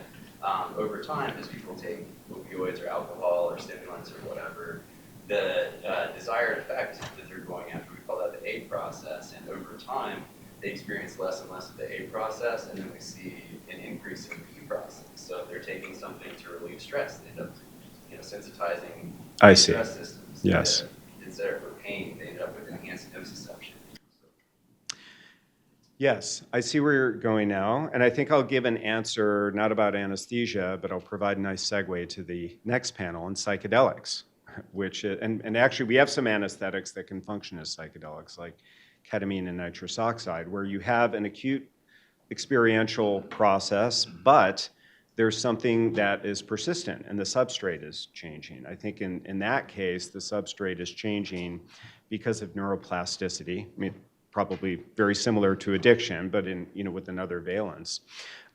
over time, as people take opioids or alcohol or stimulants or whatever, the desired effect that they're going after, we call that the A process, and over time, they experience less and less of the A process, and then we see an increase in the B process. So if they're taking something to relieve stress, they end up sensitizing stress systems. Yes. Instead of for pain, they end up with enhanced nociception. Yes, I see where you're going now, and I think I'll give an answer not about anesthesia, but I'll provide a nice segue to the next panel on psychedelics, and actually we have some anesthetics that can function as psychedelics, like ketamine and nitrous oxide, where you have an acute experiential process, but there's something that is persistent and the substrate is changing. I think in that case, the substrate is changing because of neuroplasticity. Probably very similar to addiction, but with another valence.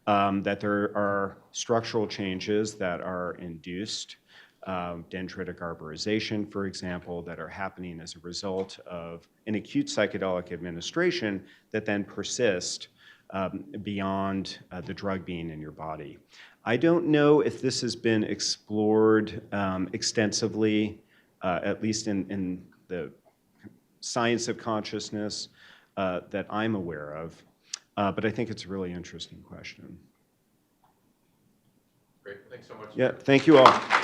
That there are structural changes that are induced, dendritic arborization, for example, that are happening as a result of an acute psychedelic administration that then persist beyond the drug being in your body. I don't know if this has been explored extensively, at least in the science of consciousness that I'm aware of, but I think it's a really interesting question. Great, thanks so much. Yeah, thank you all.